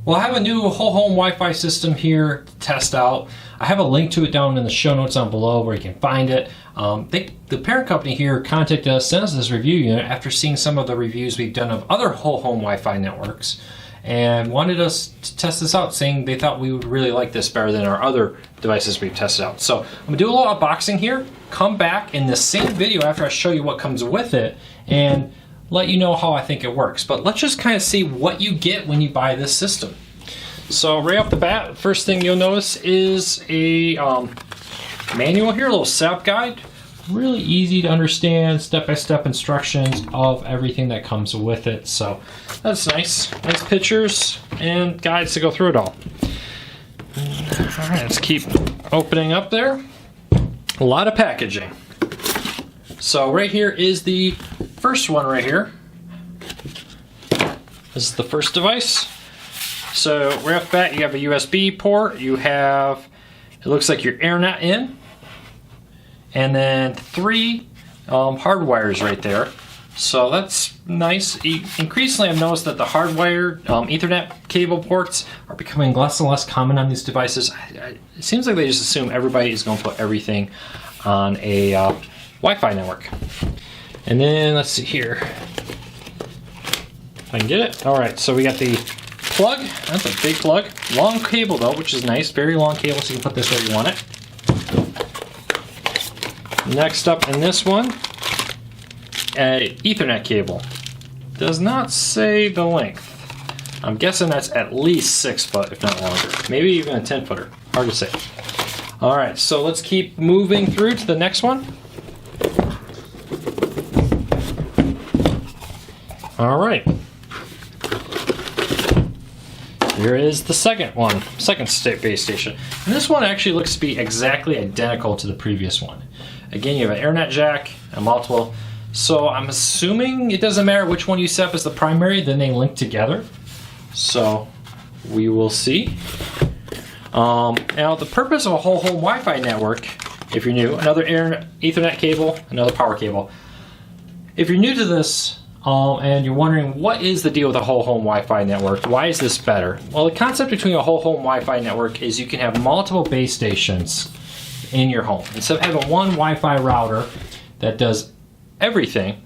Well, I have a new whole home Wi-Fi system here to test out. I have a link to it down in the show notes down below where you can find it. The parent company here contacted us, sent us this review unit after seeing some of the reviews we've done of other whole home Wi-Fi networks, and wanted us to test this out, saying they thought we would really like this better than our other devices we've tested out. So I'm gonna do a little unboxing here, come back in the same video after I show you what comes with it, and let you know how I think it works. But let's just kind of see what you get when you buy this system. So right off the bat, first thing you'll notice is a manual here, a little setup guide. Really easy to understand, step-by-step instructions of everything that comes with it. So that's nice. Nice pictures and guides to go through it all. All right, let's keep opening up there. A lot of packaging. So right here is the first one right here. This is the first device. So right off the bat, you have a USB port. You have, it looks like your internet in. And then 3 hard wires right there. So that's nice. Increasingly, I've noticed that the hardwired Ethernet cable ports are becoming less and less common on these devices. It seems like they just assume everybody is going to put everything on a Wi-Fi network. And then let's see here, if I can get it. All right, so we got the plug. That's a big plug. Long cable though, which is nice. Very long cable, so you can put this where you want it. Next up in this one, an Ethernet cable. Does not say the length. I'm guessing that's at least 6 foot, if not longer. Maybe even a 10 footer. Hard to say. All right, so let's keep moving through to the next one. All right. Here is the second one, second base station. And this one actually looks to be exactly identical to the previous one. Again, you have an internet jack, a multiple. So I'm assuming it doesn't matter which one you set up as the primary, then they link together. So we will see. Now the purpose of a whole home Wi-Fi network, if you're new, another Ethernet cable, another power cable. If you're new to this, and you're wondering what is the deal with a whole home Wi-Fi network, why is this better? Well, the concept between a whole home Wi-Fi network is you can have multiple base stations in your home. Instead of having one Wi-Fi router that does everything,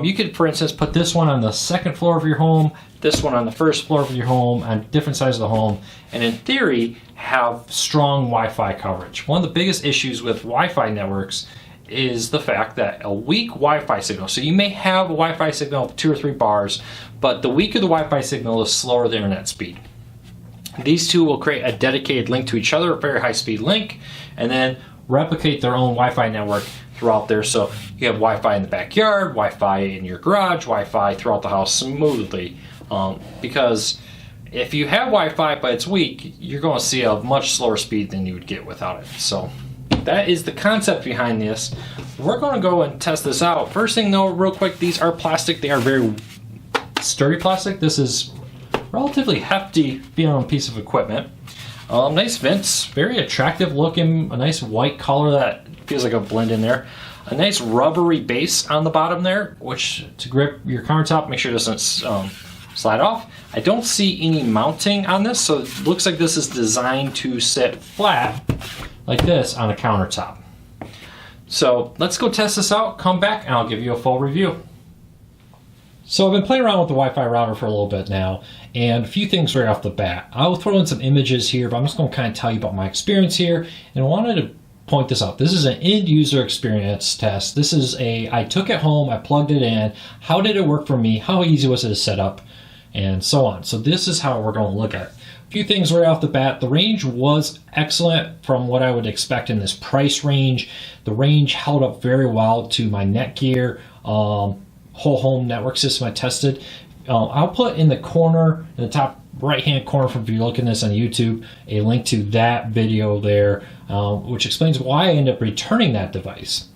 you could, for instance, put this one on the second floor of your home, this one on the first floor of your home, on different sides of the home, and in theory have strong Wi-Fi coverage. One of the biggest issues with Wi-Fi networks is the fact that a weak Wi-Fi signal, so you may have a Wi-Fi signal of 2 or 3 bars, but the weaker the Wi-Fi signal, the slower the internet speed. These two will create a dedicated link to each other, a very high speed link, and then replicate their own Wi-Fi network throughout there. So you have Wi-Fi in the backyard, Wi-Fi in your garage, Wi-Fi throughout the house smoothly. Because if you have Wi-Fi but it's weak, you're going to see a much slower speed than you would get without it. So that is the concept behind this. We're going to go and test this out. First thing though, real quick, these are plastic. They are very sturdy plastic. This is relatively hefty being on a piece of equipment. Nice vents, very attractive looking, a nice white color that feels like a blend in there. A nice rubbery base on the bottom there, which to grip your countertop, make sure it doesn't slide off. I don't see any mounting on this, so it looks like this is designed to sit flat like this on a countertop. So let's go test this out, come back, and I'll give you a full review. So I've been playing around with the Wi-Fi router for a little bit now, and a few things right off the bat. I'll throw in some images here, but I'm just going to kind of tell you about my experience here, and I wanted to point this out. This is an end user experience test. This is I took it home, I plugged it in, how did it work for me, how easy was it to set up, and so on. So this is how we're going to look at it. A few things right off the bat. The range was excellent from what I would expect in this price range. The range held up very well to my Netgear whole home network system I tested. I'll put in the corner, in the top right hand corner, if you're looking at this on YouTube, a link to that video there, which explains why I ended up returning that device.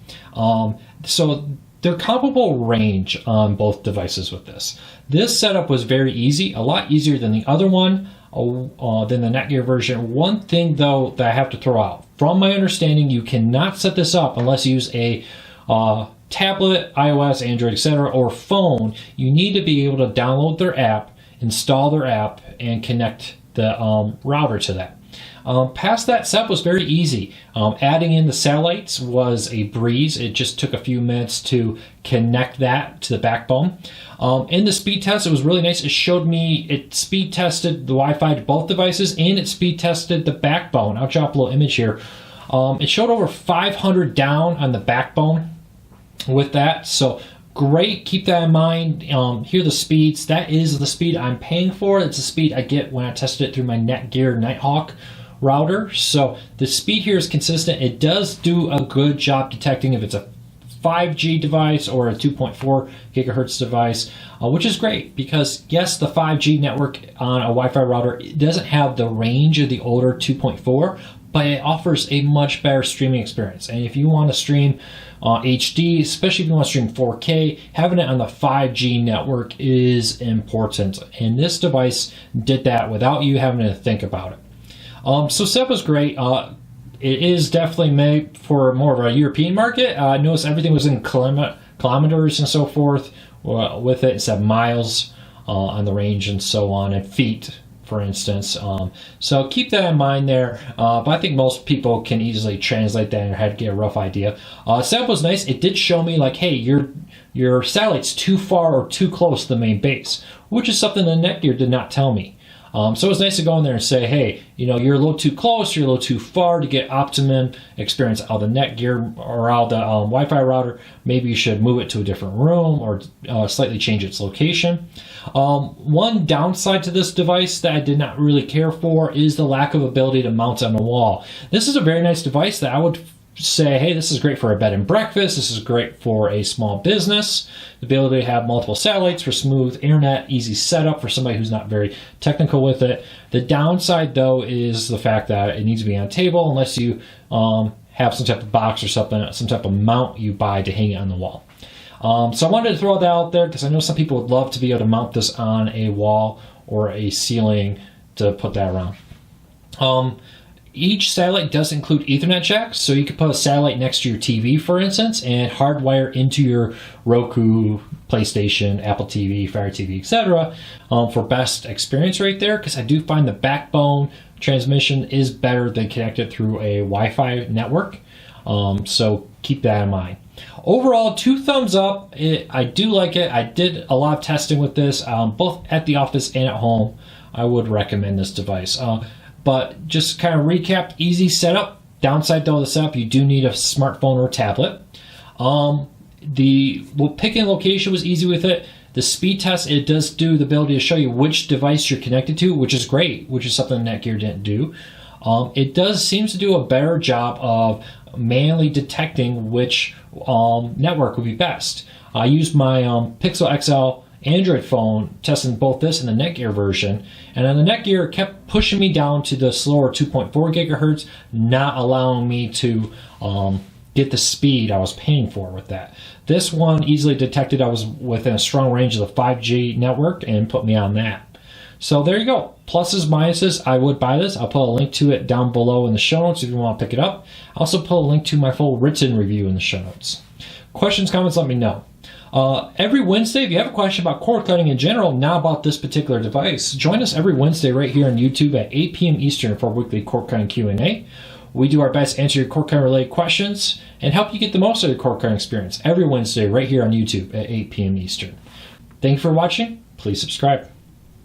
So they're comparable range on both devices with this. This setup was very easy, a lot easier than the other one, than the Netgear version. One thing though that I have to throw out, from my understanding, you cannot set this up unless you use a tablet, iOS, Android, etc., or phone. You need to be able to download their app install their app, and connect the router to that. Past that, setup was very easy. Adding in the satellites was a breeze. It just took a few minutes to connect that to the backbone. In the speed test, it was really nice. It showed me, it speed tested the Wi-Fi to both devices, and it speed tested the backbone. I'll drop a little image here. It showed over 500 down on the backbone with that. So great, keep that in mind. Here are the speeds. That is the speed I'm paying for. It's the speed I get when I tested it through my Netgear Nighthawk router. So the speed here is consistent. It does do a good job detecting if it's a 5G device or a 2.4 gigahertz device, which is great because yes, the 5G network on a Wi-Fi router doesn't have the range of the older 2.4, but it offers a much better streaming experience. And if you want to stream HD, especially if you want to stream 4K, having it on the 5G network is important. And this device did that without you having to think about it. So setup was great. It is definitely made for more of a European market. I noticed everything was in kilometers and so forth with it instead of miles on the range and so on, and feet, for instance. So keep that in mind there. But I think most people can easily translate that in their head to get a rough idea. Setup was nice. It did show me like, hey, your satellite's too far or too close to the main base, which is something the Netgear did not tell me. So it was nice to go in there and say, hey, you know, you're a little too close, you're a little too far to get optimum experience out of the Netgear or out of the Wi-Fi router. Maybe you should move it to a different room or slightly change its location. One downside to this device that I did not really care for is the lack of ability to mount on the wall. This is a very nice device that I would say, hey, this is great for a bed and breakfast. This is great for a small business. The ability to have multiple satellites for smooth internet, easy setup for somebody who's not very technical with it. The downside, though, is the fact that it needs to be on a table unless you have some type of box or something, some type of mount you buy to hang it on the wall. So I wanted to throw that out there because I know some people would love to be able to mount this on a wall or a ceiling to put that around. Each satellite does include Ethernet jacks, so you could put a satellite next to your TV, for instance, and hardwire into your Roku, PlayStation, Apple TV, Fire TV, etc. For best experience right there, because I do find the backbone transmission is better than connected through a Wi-Fi network. So keep that in mind. Overall, 2 thumbs up. I do like it. I did a lot of testing with this, both at the office and at home. I would recommend this device. But just kind of recap, easy setup. Downside though of the setup, you do need a smartphone or a tablet. Picking location was easy with it. The speed test, it does do the ability to show you which device you're connected to, which is great, which is something Netgear didn't do. It seems to do a better job of manually detecting which network would be best. I used my Pixel XL Android phone testing both this and the Netgear version, and on the Netgear it kept pushing me down to the slower 2.4 gigahertz, not allowing me to get the speed I was paying for with that. This one easily detected I was within a strong range of the 5G network and put me on that. So there you go. Pluses, minuses. I would buy this. I'll put a link to it down below in the show notes if you want to pick it up. I'll also put a link to my full written review in the show notes. Questions, comments, let me know. Every Wednesday, if you have a question about cord cutting in general, not about this particular device, join us every Wednesday right here on YouTube at 8 p.m. Eastern for weekly cord cutting Q&A. We do our best to answer your cord cutting related questions and help you get the most out of your cord cutting experience every Wednesday right here on YouTube at 8 p.m. Eastern. Thank you for watching. Please subscribe.